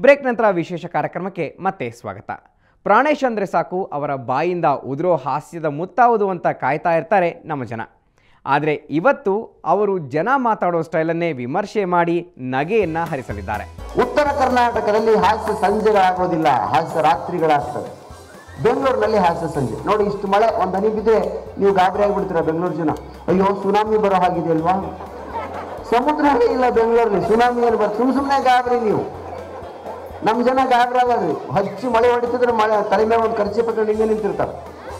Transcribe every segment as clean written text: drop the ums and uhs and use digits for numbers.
Break ನಂತರ ವಿಶೇಷ ಕಾರ್ಯಕ್ರಮಕ್ಕೆ ಮತ್ತೆ ಸ್ವಾಗತ. ಪ್ರಾಣೇಶ್ ಅಂದರೆ ಸಾಕು ಅವರ ಬಾಯಿಂದ ಉದುರೋ ಹಾಸ್ಯದ ಮುತ್ತಾವುದು ಅಂತ ಕಾಯ್ತಾ ಇರ್ತಾರೆ ನಮ್ಮ ಜನ. ಆದರೆ ಇವತ್ತು ಅವರು ಜನ ಮಾತಾಡೋ ಸ್ಟೈಲನ್ನೇ ವಿಮರ್ಶೆ ಮಾಡಿ ನಗೆಯನ್ನು ಹರಿಸಲಿದ್ದಾರೆ. ಉತ್ತರ ಕರ್ನಾಟಕದಲ್ಲಿ ಹಾಸ್ಯ ಸಂಜೆಗಳಾಗೋದಿಲ್ಲ, ಹಾಸ್ಯ ರಾತ್ರಿಗಳಾಗ್ತವೆ. ಬೆಂಗಳೂರಿನಲ್ಲಿ ಹಾಸ್ಯ ಸಂಜೆ ನೋಡಿ, ಇಷ್ಟು ಮಳೆ ಒಂದು ಹನಿ ಬಿದ್ದರೆ ನೀವು ಗಾಬರಿ ಆಗಿಬಿಡ್ತೀರ ಬೆಂಗಳೂರು ಜನ. ಅಯ್ಯೋ ಸುನಾಮಿ ಬರೋ ಹಾಗಿದೆ ಅಲ್ವಾ, ಸಮುದ್ರನೇ ಇಲ್ಲ ಬೆಂಗಳೂರಲ್ಲಿ, ಸುನಾಮಿ ಏನು ಬರ್ ಸುಮ್ಮನೆ ಗಾಬರಿ ನೀವು. ನಮ್ಮ ಜನ ಗಾಬರಿ ಆಗೋದು, ಹಚ್ಚಿ ಮಳೆ ಹೊಡಿತಿದ್ರೆ ಮಳೆ ತಲೆ ಮೇಲೆ ಒಂದು ಖರ್ಚು ಪಟ್ಕೊಂಡು ಹಿಂಗೆ ನಿಂತಿರ್ತಾರೆ.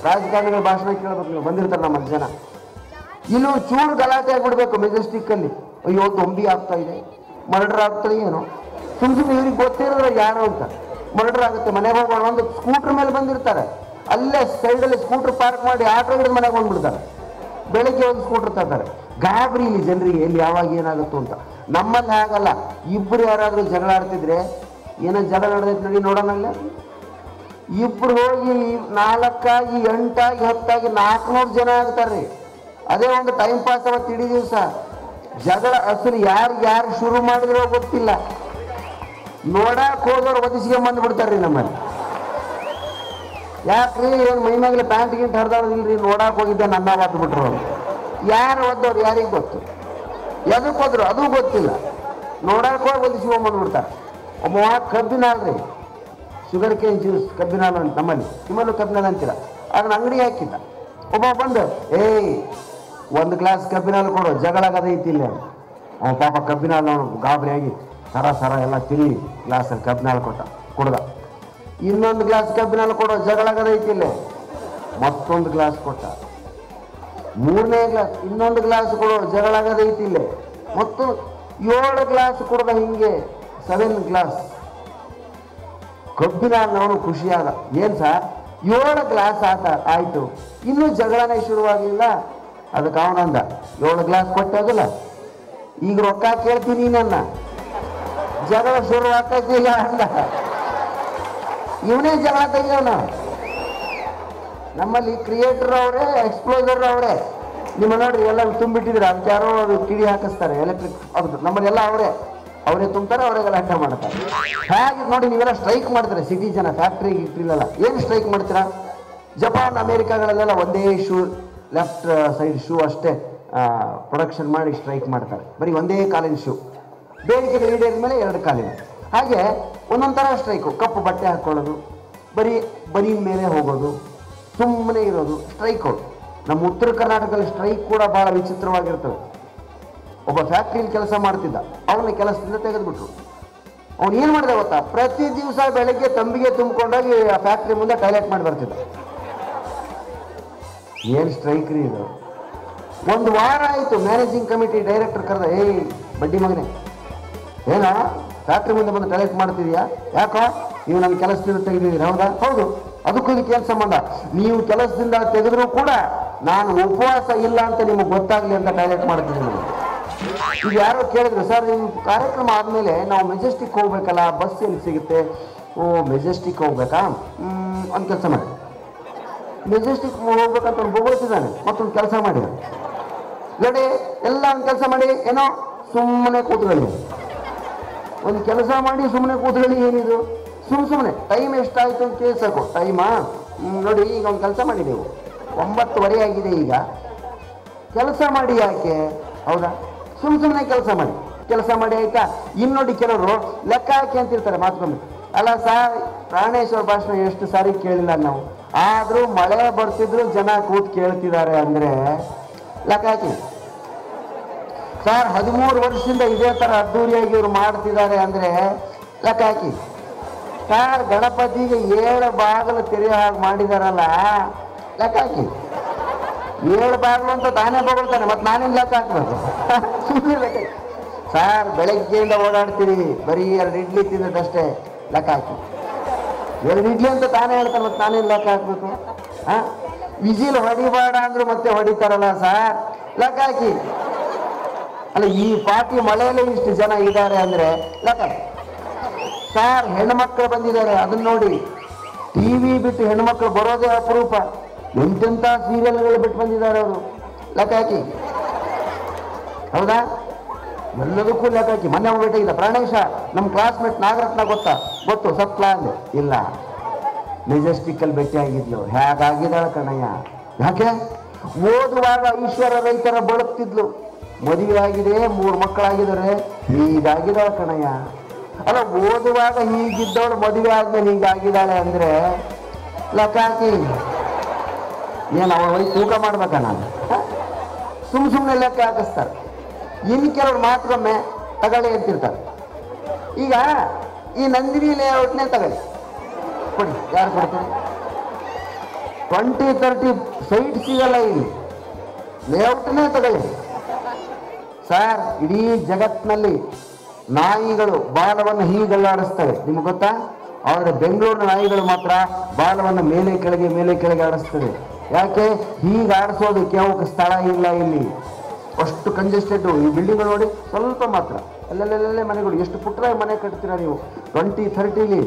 ರಾಜಕಾರಣಿಗಳ ಭಾಷಣ ಕೇಳಬೇಕು, ನೀವು ಬಂದಿರ್ತಾರೆ ನಮ್ಮ ಜನ. ಇನ್ನು ಚೂರು ಗಲಾಟೆ ಆಗಿಬಿಡ್ಬೇಕು ಮೆಜೆಸ್ಟಿಕ್ಕಲ್ಲಿ, ಅಯ್ಯೋ ದೊಂಬಿ ಆಗ್ತಾ ಇದೆ, ಮರ್ಡರ್ ಆಗ್ತದೆ ಏನೋ, ಸುಮ್ಮನೆ ಇವ್ರಿಗೆ ಗೊತ್ತಿರೋದ್ರೆ ಯಾರು ಅಂತ ಮರ್ಡರ್ ಆಗುತ್ತೆ. ಮನೆಗೆ ಹೋಗೋಣ ಒಂದು ಸ್ಕೂಟ್ರ್ ಮೇಲೆ ಬಂದಿರ್ತಾರೆ, ಅಲ್ಲೇ ಸೈಡಲ್ಲಿ ಸ್ಕೂಟ್ರ್ ಪಾರ್ಕ್ ಮಾಡಿ ಆಟೋ ಹಿಡಿದು ಮನೆಗೆ ಬಂದ್ಬಿಡ್ತಾರೆ. ಬೆಳಗ್ಗೆ ಒಂದು ಸ್ಕೂಟ್ರ್ ತರ್ತಾರೆ. ಗಾಬರಿ ಇಲ್ಲಿ ಜನರಿಗೆ ಎಲ್ಲಿ ಯಾವಾಗ ಏನಾಗುತ್ತೋ ಅಂತ. ನಮ್ಮಲ್ಲಿ ಹಾಗಲ್ಲ, ಇಬ್ಬರು ಯಾರಾದರೂ ಜಗಳ ಆಡ್ತಿದ್ರೆ ಏನೋ ಜಗಳ ನಡೆದೈತೆ ನಡಿ ನೋಡೋಣಲ್ಲ, ಇಬ್ಬರು ಹೋಗಿ 4 ಆಗಿ 8 ಆಗಿ 10 ಆಗಿ 400 ಜನ ಆಗ್ತಾರೆ. ಅದೇ ಒಂದು ಟೈಮ್ ಪಾಸ್ ಅವತ್ತು ಇಡೀ ದಿವಸ. ಜಗಳ ಅಸಲು ಯಾರು ಶುರು ಮಾಡಿದ್ರೋ ಗೊತ್ತಿಲ್ಲ, ನೋಡಕ್ಕೆ ಹೋದವ್ರು ಒದಿಸಿಗೆ ಬಂದುಬಿಡ್ತಾರೆ ರೀ ನಮ್ಮಲ್ಲಿ. ಯಾಕ್ರಿ ಏನು ಮೈಮ್ಯಾಗಲೇ ಪ್ಯಾಂಟ್ ಗಿಂಟ್ ಹರಿದಾಡೋದಿಲ್ರಿ, ನೋಡಕ್ಕೆ ಹೋಗಿದ್ದೆ ನನ್ನ ಒದ್ಬಿಟ್ರು ಅವರು. ಯಾರು ಒದ್ದವ್ರು ಯಾರಿಗೆ ಗೊತ್ತು, ಎದಕ್ಕೆ ಹೋದ್ರು ಅದು ಗೊತ್ತಿಲ್ಲ, ನೋಡಕ್ಕೆ ಹೋಗಿ ಒದಿಸಿಗೆ ಬಂದುಬಿಡ್ತಾರೆ. ಒಬ್ಬ ಕಬ್ಬಿನ ಹಾಲು ರೀ, ಶುಗರ್ ಕೇನ್ ಜ್ಯೂಸ್ ಕಬ್ಬಿನ ಹಾಲು ಅಂತ ನಿಮ್ಮಲ್ಲೂ ಕಬ್ಬಿನ ಹಾಲು ಅಂತೀರ, ಅದನ್ನ ಅಂಗಡಿ ಹಾಕಿದ್ದ. ಒಬ್ಬ ಬಂದು ಒಂದು ಗ್ಲಾಸ್ ಕಬ್ಬಿನ ಹಾಲು ಕೊಡು, ಜಗಳ ಆಗದೈತಿ ಇಲ್ಲ. ಅವನು ಪಾಪ ಕಬ್ಬಿನ ಹಾಲು ಅವನು ಗಾಬರಿಯಾಗಿ ಸರ ಎಲ್ಲ ತಿಳಿ ಗ್ಲಾಸಲ್ಲಿ ಕಬ್ಬಿನ ಹಾಲು ಕುಡ್ದ. ಇನ್ನೊಂದು ಗ್ಲಾಸ್ ಕಬ್ಬಿನ ಹಾಲು ಕೊಡೋ, ಜಗಳ ಆಗದೈತಿ ಇಲ್ಲ. ಮತ್ತೊಂದು ಗ್ಲಾಸ್ ಕೊಟ್ಟ. 3ನೇ ಗ್ಲಾಸ್, ಇನ್ನೊಂದು ಗ್ಲಾಸ್ ಕೊಡೋ, ಜಗಳ ಆಗದೈತಿ ಇಲ್ಲ. ಮತ್ತು 7 ಗ್ಲಾಸ್ ಕೊಡ್ದ. ಹಿಂಗೆ 7 ಗ್ಲಾಸ್ ಕಬ್ಬಿನ ಅವನು ಖುಷಿಯಾದ. ಏನು ಸರ್ 7 ಗ್ಲಾಸ್ ಆಯ್ತು, ಇನ್ನೂ ಜಗಳನೇ ಶುರುವಾಗಿಲ್ಲ. ಅದಕ್ಕೆ ಅವನಂದ 7 ಗ್ಲಾಸ್ ಕೊಟ್ಟೋದಿಲ್ಲ, ಈಗ ರೊಕ್ಕ ಕೇಳ್ತೀನಿ ನನ್ನ, ಜಗಳ ಶುರು ಆಗ್ತೈತಿಲ್ಲ ಅಂದ. ಇವನೇ ಜಗಳ ತೆಗಿಯೋಣ. ನಮ್ಮಲ್ಲಿ ಕ್ರಿಯೇಟರ್ ಅವರೇ, ಎಕ್ಸ್ಪ್ಲೋಸರ್ ಅವರೇ. ನಿಮ್ಮ ನೋಡ್ರಿ ಎಲ್ಲ ತುಂಬಿಟ್ಟಿದ್ರೆ ಅದಕ್ಕೆ ಯಾರೋ ಅದು ಕಿಡಿ ಹಾಕಿಸ್ತಾರೆ ಎಲೆಕ್ಟ್ರಿಕ್, ಅವ್ರದ್ದು ನಮ್ಮಲ್ಲಿ ಎಲ್ಲ ಅವರೇ ತುಂಬ್ತಾರೆ, ಅವರೇ ಗಲಾಟೆ ಮಾಡ್ತಾರೆ. ಹಾಗೆ ನೋಡಿ ನೀವೆಲ್ಲ ಸ್ಟ್ರೈಕ್ ಮಾಡ್ತಾರೆ ಸಿಟಿ ಜನ, ಫ್ಯಾಕ್ಟ್ರಿ ಇಟ್ಟಿಲ್ಲ. ಏನು ಸ್ಟ್ರೈಕ್ ಮಾಡ್ತೀರಾ? ಜಪಾನ್ ಅಮೇರಿಕಾಗಳಲ್ಲೆಲ್ಲ ಒಂದೇ ಶೂ, ಲೆಫ್ಟ್ ಸೈಡ್ ಶೂ ಅಷ್ಟೇ ಪ್ರೊಡಕ್ಷನ್ ಮಾಡಿ ಸ್ಟ್ರೈಕ್ ಮಾಡ್ತಾರೆ. ಬರೀ ಒಂದೇ ಕಾಲಿನ ಶೂ, ಬೇಡಿಕೆ ಈಡೇರಿದ ಮೇಲೆ 2 ಕಾಲಿನ. ಹಾಗೆ ಒಂದೊಂದು ಥರ ಸ್ಟ್ರೈಕು. ಕಪ್ಪು ಬಟ್ಟೆ ಹಾಕ್ಕೊಳ್ಳೋದು, ಬರೀನ್ ಮೇಲೆ ಹೋಗೋದು, ಸುಮ್ಮನೆ ಇರೋದು ಸ್ಟ್ರೈಕು. ನಮ್ಮ ಉತ್ತರ ಕರ್ನಾಟಕದಲ್ಲಿ ಸ್ಟ್ರೈಕ್ ಕೂಡ ಭಾಳ ವಿಚಿತ್ರವಾಗಿರ್ತವೆ. ಒಬ್ಬ ಫ್ಯಾಕ್ಟ್ರಿಯಲ್ಲಿ ಕೆಲಸ ಮಾಡ್ತಿದ್ದ, ಅವನ ಕೆಲಸದಿಂದ ತೆಗೆದುಬಿಟ್ರು. ಅವ್ನು ಏನು ಮಾಡಿದೆ ಗೊತ್ತಾ, ಪ್ರತಿ ದಿವಸ ಬೆಳಗ್ಗೆ ತಂಬಿಗೆ ತುಂಬಿಕೊಂಡೋಗಿ ಆ ಫ್ಯಾಕ್ಟ್ರಿ ಮುಂದೆ ಟಾಯ್ಲೆಟ್ ಮಾಡಿ ಬರ್ತಿದ್ದ. ಏನು ಸ್ಟ್ರೈಕ್ ರೀ ಇದು. 1 ವಾರ ಆಯಿತು, ಮ್ಯಾನೇಜಿಂಗ್ ಕಮಿಟಿ ಡೈರೆಕ್ಟರ್ ಕರೆದ, ಬಡ್ಡಿ ಮಗನೇ ಏನ ಫ್ಯಾಕ್ಟ್ರಿ ಮುಂದೆ ಬಂದು ಟಾಯ್ಲೆಟ್ ಮಾಡ್ತಿದ್ಯಾ, ಯಾಕೋ ನೀವು ನನ್ನ ಕೆಲಸದಿಂದ ತೆಗೆದಿದ್ದೀರಿ? ಹೌದಾ? ಹೌದು. ಅದಕ್ಕೂ ಇದಕ್ಕೆ ಏನು ಸಂಬಂಧ? ನೀವು ಕೆಲಸದಿಂದ ತೆಗೆದ್ರೂ ಕೂಡ ನಾನು ಉಪವಾಸ ಇಲ್ಲ ಅಂತ ನಿಮಗೆ ಗೊತ್ತಾಗಲಿ ಅಂತ ಟಾಯ್ಲೆಟ್ ಮಾಡ್ತಿದ್ದೀನಿ. ಈಗ ಯಾರೋ ಕೇಳಿದ್ರು, ಸರ್ ನಿಮ್ಮ ಕಾರ್ಯಕ್ರಮ ಆದಮೇಲೆ ನಾವು ಮೆಜೆಸ್ಟಿಕ್ ಹೋಗ್ಬೇಕಲ್ಲ, ಬಸ್ ಎಲ್ಲಿ ಸಿಗುತ್ತೆ? ಓ ಮೆಜೆಸ್ಟಿಕ್ ಹೋಗ್ಬೇಕಾ? ಒಂದು ಕೆಲಸ ಮಾಡಿ, ಮೆಜೆಸ್ಟಿಕ್ ಹೋಗ್ಬೇಕಂತ ಒಂದು ಬೊಗಳ್ತಿದ್ದಾನೆ, ಮತ್ತೊಂದು ಕೆಲಸ ಮಾಡಿ ನೋಡಿ, ಎಲ್ಲ ಒಂದು ಕೆಲಸ ಮಾಡಿ, ಏನೋ ಸುಮ್ಮನೆ ಕೂತ್ಕೊಳ್ಳಿ. ಒಂದು ಕೆಲಸ ಮಾಡಿ ಸುಮ್ಮನೆ ಕೂತ್ಕೊಳ್ಳಿ. ಏನಿದು ಸುಮ್ಮನೆ ಟೈಮ್ ಎಷ್ಟಾಯಿತು ಅಂತ ಕೇಳಿಸಬೇಕು. ಟೈಮಾ ನೋಡಿ, ಈಗ ಒಂದು ಕೆಲಸ ಮಾಡಿ, ನೀವು 9:15 ಆಗಿದೆ, ಈಗ ಕೆಲಸ ಮಾಡಿ. ಯಾಕೆ? ಹೌದಾ? ಸುಮ್ಮನೆ ಕೆಲಸ ಮಾಡಿ ಆಯ್ತಾ? ಇನ್ನು ನೋಡಿ ಕೆಲವರು ಲೆಕ್ಕ ಹಾಕಿ ಅಂತಿರ್ತಾರೆ ಮಾತುಕಮ್ಮಿ. ಅಲ್ಲ ಸರ್, ಪ್ರಾಣೇಶ್ವರ ಭಾಷಣ ಎಷ್ಟು ಸಾರಿ ಕೇಳಿಲ್ಲ ನಾವು, ಆದರೂ ಮಳೆ ಬರ್ತಿದ್ರು ಜನ ಕೂತ್ ಕೇಳ್ತಿದ್ದಾರೆ ಅಂದರೆ ಲೆಕ್ಕ ಹಾಕಿ. ಸರ್ 13 ವರ್ಷದಿಂದ ಇದೇ ಥರ ಅದ್ದೂರಿಯಾಗಿ ಇವ್ರು ಮಾಡ್ತಿದ್ದಾರೆ ಅಂದರೆ ಲೆಕ್ಕ ಹಾಕಿ. ಸರ್ ಗಣಪತಿಗೆ 7 ಬಾಗಿಲು ತೆರೆಯೋ ಹಾಗೆ ಮಾಡಿದಾರಲ್ಲ, ಲೆಕ್ಕ ಹಾಕಿ. 7 ಬಾಗಿಲು ಅಂತ ತಾನೇ ಬಗಳ್ತಾನೆ, ಮತ್ತು ನಾನೇನು ಲೆಕ್ಕ ಹಾಕ್ಬೇಕು? ಸುಮ್ಮನೆ ಲೆಕ್ಕ. ಸರ್ ಬೆಳಗ್ಗೆಯಿಂದ ಓಡಾಡ್ತೀರಿ, ಬರೀ 2 ಇಡ್ಲಿ ತಿಂದದಷ್ಟೇ, ಲೆಕ್ಕ ಹಾಕಿ. 2 ಇಡ್ಲಿ ಅಂತ ತಾನೇ ಹೇಳ್ತಾನೆ, ಮತ್ತು ನಾನೇನು ಲೆಕ್ಕ ಹಾಕ್ಬೇಕು? ವಿಜಿಲ್ ಹೊಡಿಬೇಡ ಅಂದ್ರು ಮತ್ತೆ ಹೊಡಿತಾರಲ್ಲ ಸರ್, ಲೆಕ್ಕ ಹಾಕಿ. ಅಲ್ಲ, ಈ ಪಾರ್ಟಿ ಮಳೆಯಲ್ಲೇ ಇಷ್ಟು ಜನ ಇದ್ದಾರೆ ಅಂದರೆ ಲೆಕ್ಕ. ಸರ್ ಹೆಣ್ಮಕ್ಳು ಬಂದಿದ್ದಾರೆ, ಅದನ್ನ ನೋಡಿ. ಟಿವಿ ಬಿಟ್ಟು ಹೆಣ್ಮಕ್ಳು ಬರೋದೇ ಅಪರೂಪ. ಎಂತೆಂಥ ಸೀರಿಯಲ್ಗಳು ಬಿಟ್ಟು ಬಂದಿದ್ದಾರೆ ಅವರು, ಲೆಕ್ಕ ಹಾಕಿ. ಹೌದಾ? ಎಲ್ಲದಕ್ಕೂ ಲೆಕ್ಕ ಹಾಕಿ. ಮೊನ್ನೆ ಹೋಗ್ಬೇಕಾಗಿಲ್ಲ ಪ್ರಾಣೇಶ ನಮ್ಮ ಕ್ಲಾಸ್ಮೇಟ್ ನಾಗರತ್ನ ಗೊತ್ತು ಸತ್ಲ ಅಂದೆ. ಇಲ್ಲ, ಮೆಜೆಸ್ಟಿಕ್ಕಲ್ಲಿ ಭೇಟಿ ಆಗಿದ್ಲು. ಹೇಗಾಗಿದ್ದಾಳೆ ಕಣಯ್ಯ. ಯಾಕೆ? ಓದುವಾಗ ಐಶ್ವರ್ಯ ರೈತರ ಬಳಕ್ತಿದ್ಲು. ಮದುವೆ ಆಗಿದೆ, 3 ಮಕ್ಕಳಾಗಿದ್ದಾರೆ, ಹೀಗಾಗಿದ್ದಾಳೆ ಕಣಯ್ಯ. ಅಲ್ಲ, ಓದುವಾಗ ಹೀಗಿದ್ದವಳು ಮದುವೆ ಆದ್ಮೇಲೆ ಹೀಗಾಗಿದ್ದಾಳೆ ಅಂದ್ರೆ ಲೆಕ್ಕ ಹಾಕಿ. ಏನು ಅವಳ ವೈ ತೂಕ ಮಾಡ್ಬೇಕ ನಾನು? ಸುಮ್ಮನೆ ಲೆಕ್ಕ ಹಾಕಿಸ್ತಾರೆ. ಇನ್ನು ಕೆಲವ್ರು ಮಾತ್ರೊಮ್ಮೆ ತಗೊಳ್ಳಿ ಅಂತಿರ್ತಾರೆ. ಈಗ ಈ ನಂದಿನಿ ಲೇಔಟ್ನೇ ತಗೊಳ್ಳಿ, ಕೊಡಿ. ಯಾರು ಕೊಡ್ತಾರೆ? 20-30 ಸೈಟ್ ಸಿಗಲ್ಲ ಇಲ್ಲಿ. ಲೇಔಟ್ನೇ ತಗೊಳ್ಳಿ ಸರ್. ಇಡೀ ಜಗತ್ತಿನಲ್ಲಿ ನಾಯಿಗಳು ಬಾಲವನ್ನು ಹೀಗಲ್ಲಾಡಿಸ್ತವೆ, ನಿಮ್ಗೆ ಗೊತ್ತಾ? ಆದರೆ ಬೆಂಗಳೂರಿನ ನಾಯಿಗಳು ಮಾತ್ರ ಬಾಲವನ್ನು ಮೇಲೆ ಕೆಳಗೆ ಆಡಿಸ್ತವೆ. ಯಾಕೆ? ಹೀಗೆ ಆಡಿಸೋದಕ್ಕೆ ಅವಕ್ಕೆ ಸ್ಥಳ ಇಲ್ಲ ಇಲ್ಲಿ. ಅಷ್ಟು ಕಂಜೆಸ್ಟೆಡ್. ಈ ಬಿಲ್ಡಿಂಗ್ ನೋಡಿ, ಸ್ವಲ್ಪ ಮಾತ್ರ ಅಲ್ಲಲ್ಲೇ ಮನೆಗಳು. ಎಷ್ಟು ಪುಟ್ಟದಾಗಿ ಮನೆ ಕಟ್ತೀರಾ ನೀವು? 20-30ಲಿ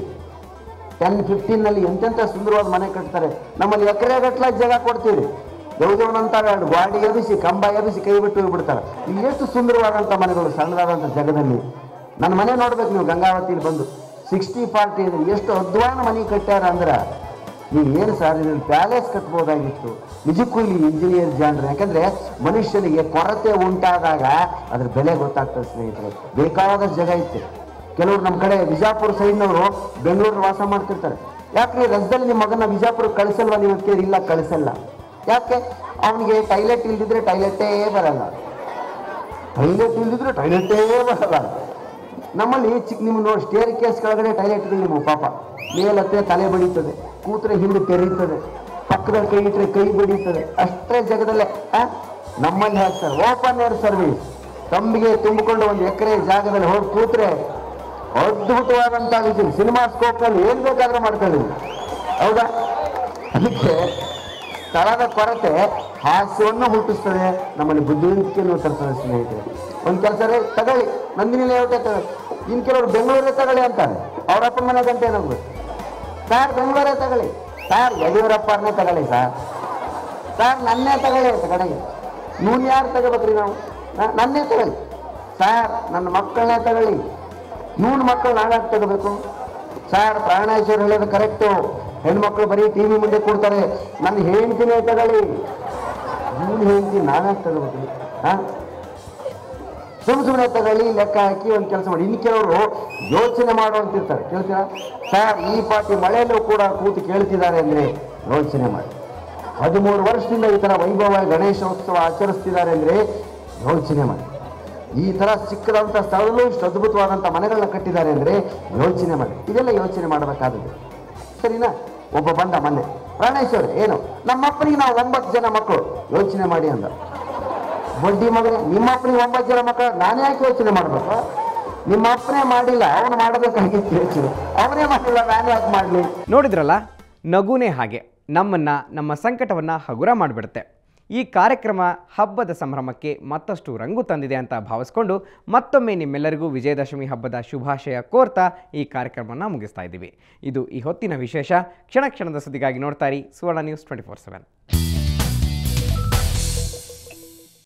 10-15ನಲ್ಲಿ ಎಂತೆಂಥ ಸುಂದರವಾದ ಮನೆ ಕಟ್ತಾರೆ. ನಮ್ಮಲ್ಲಿ ಎಕರೆ ಗಟ್ಟಲೆ ಜಾಗ ಕೊಡ್ತೀವಿ. ಯಾವುದೋನಂತ ಗಾಡಿ ಎಬ್ಬಿಸಿ, ಕಂಬ ಎಬ್ಬಿಸಿ, ಕೈ ಬಿಟ್ಟು ಹೋಗ್ಬಿಡ್ತಾರೆ. ಇಲ್ಲಿ ಎಷ್ಟು ಸುಂದರವಾದಂಥ ಮನೆಗಳು ಸಣ್ಣದಾದಂಥ ಜಾಗದಲ್ಲಿ. ನನ್ನ ಮನೆ ನೋಡ್ಬೇಕು ನೀವು, ಗಂಗಾವತಿಲಿ ಬಂದು 60-40 ಇದೆ. ಎಷ್ಟು ಅಧ್ವಾನ ಮನೆ ಕಟ್ಟ್ಯಾರ ಅಂದ್ರೆ ನೀವು ಏನು ಸರ್, ಇದರಲ್ಲಿ ಪ್ಯಾಲೇಸ್ ಕಟ್ಬೋದಾಗಿತ್ತು. ನಿಜಕ್ಕೂ ಇಲ್ಲಿ ಇಂಜಿನಿಯರ್ ಜಾಣರು. ಯಾಕಂದರೆ ಮನುಷ್ಯನಿಗೆ ಕೊರತೆ ಉಂಟಾದಾಗ ಅದ್ರ ಬೆಲೆ ಗೊತ್ತಾಗ್ತದೆ ಸ್ನೇಹಿತರೆ. ಬೇಕಾದಷ್ಟು ಜಾಗ ಇತ್ತು. ಕೆಲವರು ನಮ್ಮ ಕಡೆ ವಿಜಾಪುರ ಸೈಡ್ನವರು ಬೆಂಗಳೂರು ವಾಸ ಮಾಡ್ತಿರ್ತಾರೆ. ಯಾಕ್ರಿ ರಜದಲ್ಲಿ ನಿಮ್ಮ ಮಗನ ವಿಜಾಪುರಕ್ಕೆ ಕಳಿಸಲ್ವ ನೀವು ಕೇಳಿ? ಇಲ್ಲ, ಕಳಿಸಲ್ಲ. ಯಾಕೆ? ಅವನಿಗೆ ಟೈಲೆಟ್ ಇಲ್ದಿದ್ರೆ ಟೈಲೆಟೇ ಬರಲ್ಲ. ನಮ್ಮಲ್ಲಿ ನಿಮ್ಮ ನೋಡಿ ಸ್ಟೇರ್ ಕೇಸ್ ಕೆಳಗಡೆ ಟೈಲೆಟ್ಗಳು ನಿಮ್ಮ ಪಾಪ ಮೇಲತ್ತೆ ತಲೆ ಬಡೀತದೆ, ಕೂತ್ರೆ ಹಿಂದೆ ತೆರೀತದೆ, ಪಕ್ಕದಲ್ಲಿ ಕೈ ಇಟ್ಟರೆ ಕೈ ಬಡೀತದೆ. ಅಷ್ಟೇ ಜಾಗದಲ್ಲೇ ನಮ್ಮಲ್ಲಿ ಹಾಕ್ತಾರೆ ಓಪನ್ ಏರ್ ಸರ್ವಿಸ್. ತಂಬಿಗೆ ತುಂಬಿಕೊಂಡು 1 ಎಕರೆ ಜಾಗದಲ್ಲಿ ಹೋಗಿ ಕೂತ್ರೆ ಅದ್ಭುತವಾದಂಥ ವಿಷಯ. ಸಿನಿಮಾ ಸ್ಕೋಪ್ನಲ್ಲಿ ಏನು ಬೇಕಾದ್ರೂ ಮಾಡ್ಕೊಳ್ಳಿ. ಹೌದಾ? ಅದಕ್ಕೆ ಸ್ಥಳದ ಕೊರತೆ ಹಾಸ್ಯವನ್ನು ಹುಟ್ಟಿಸ್ತದೆ, ನಮ್ಮಲ್ಲಿ ಬುದ್ಧಿವಂತಿಕೆಯನ್ನು ತರ್ತದೆ ಸ್ನೇಹಿತರೆ. ಒಂದು ಕೆಲಸ ತಗೊಳ್ಳಿ, ನಂದಿನಿ ಲೇಔಟೇ ತಗೊಳ್ಳಿ. ಇನ್ನು ಕೆಲವರು ಬೆಂಗಳೂರೇ ತಗೊಳ್ಳಿ ಅಂತಾರೆ. ಅವ್ರ ಅಪ್ಪನ ಮನೆ ಗಂಟೆ ನಮ್ಗೆ ಸರ್ ಬೆಂಗಳೂರೇ ತಗೊಳ್ಳಿ. ಸರ್ ಯಡಿಯೂರಪ್ಪರನ್ನೇ ತಗೊಳ್ಳಿ. ಸರ್ ನನ್ನೇ ತಗೊಳ್ಳಿ ಅಂತ ಕಡೆಗೆ. ಇವ್ನು ಯಾರು ತಗೋಬೇಕ್ರಿ? ನಾವು ನನ್ನೇ ತಗೊಳ್ಳಿ. ಸರ್ ನನ್ನ ಮಕ್ಕಳನ್ನೇ ತಗೊಳ್ಳಿ. ಇವನ ಮಕ್ಕಳು ನಾವ್ಯಾಕೆ ತಗೋಬೇಕು? ಸರ್ ಪ್ರಾಣೇಶ್ವರ್ ಹೇಳೋದು ಕರೆಕ್ಟು. ಹೆಣ್ಮಕ್ಳು ಬರೀ TV ಮುಂದೆ ಕೊಡ್ತಾರೆ. ನನ್ನ ಹೆಂಡ್ತಿನೇ ತಗೊಳ್ಳಿ. ಇವನು ಹೆಂಡ್ತಿ ನಾವ್ಯಾಕೆ ತಗೋಬೇಕು? ಸುಮ್ಮನೆ ತಗೊಳ್ಳಿ, ಲೆಕ್ಕ ಹಾಕಿ ಒಂದು ಕೆಲಸ ಮಾಡಿ. ಇನ್ನು ಕೆಲವರು ಯೋಚನೆ ಮಾಡುವಂತಿರ್ತಾರೆ. ಕೇಳ್ತೀರಾ? ಸರ್ ಈ ಪಾರ್ಟಿ ಮಳೆಯಲ್ಲೂ ಕೂಡ ಕೂತು ಕೇಳ್ತಿದ್ದಾರೆ ಅಂದರೆ ಯೋಚನೆ ಮಾಡಿ. 13 ವರ್ಷದಿಂದ ಈ ಥರ ವೈಭವ ಗಣೇಶೋತ್ಸವ ಆಚರಿಸ್ತಿದ್ದಾರೆ ಅಂದರೆ ಯೋಚನೆ ಮಾಡಿ. ಈ ಥರ ಸಿಕ್ಕದಂಥ ಸ್ಥಳದಲ್ಲೂ ಇಷ್ಟು ಅದ್ಭುತವಾದಂಥ ಮನೆಗಳನ್ನ ಕಟ್ಟಿದ್ದಾರೆ ಅಂದರೆ ಯೋಚನೆ ಮಾಡಿ. ಇದೆಲ್ಲ ಯೋಚನೆ ಮಾಡಬೇಕಾದದ್ದು, ಸರಿನಾ? ಒಬ್ಬ ಬಂದ ಮೊನ್ನೆ, ಪ್ರಾಣೇಶ್ವರ್ ಏನು ನಮ್ಮಪ್ಪನಿಗೆ ನಾವು 9 ಜನ ಮಕ್ಕಳು, ಯೋಚನೆ ಮಾಡಿ ಅಂದ. ಬಡ್ಡಿ ಮಗನೇ, ನಿಮ್ಮಪ್ಪನಿಗೆ 9 ಜನ ಮಕ್ಕಳು, ನಾನು ಯಾಕೆ ಯೋಚನೆ ಮಾಡಬೇಕು? ನಿಮ್ಮ ಅಪ್ಪನೇ ಮಾಡಿಲ್ಲ, ಅವನು ಮಾಡಬೇಕಾಗಿತ್ತು ಯೋಚನೆ. ಅವನೇ ಮಾಡಿಲ್ಲ, ನಾನು ಯಾಕೆ ಮಾಡಲಿ? ನೋಡಿದ್ರಲ್ಲ, ನಗುನೇ ಹಾಗೆ ನಮ್ಮನ್ನು, ನಮ್ಮ ಸಂಕಟವನ್ನು ಹಗುರ ಮಾಡಿಬಿಡುತ್ತೆ. ಈ ಕಾರ್ಯಕ್ರಮ ಹಬ್ಬದ ಸಂಭ್ರಮಕ್ಕೆ ಮತ್ತಷ್ಟು ರಂಗು ತಂದಿದೆ ಅಂತ ಭಾವಿಸ್ಕೊಂಡು ಮತ್ತೊಮ್ಮೆ ನಿಮ್ಮೆಲ್ಲರಿಗೂ ವಿಜಯದಶಮಿ ಹಬ್ಬದ ಶುಭಾಶಯ ಕೋರ್ತಾ ಈ ಕಾರ್ಯಕ್ರಮವನ್ನು ಮುಗಿಸ್ತಾ ಇದ್ದೀವಿ. ಇದು ಈ ಹೊತ್ತಿನ ವಿಶೇಷ. ಕ್ಷಣ ಕ್ಷಣದ ಸುದ್ದಿಗಾಗಿ ನೋಡ್ತಾ ಇರಿ ಸುವರ್ಣ ನ್ಯೂಸ್ 24/7.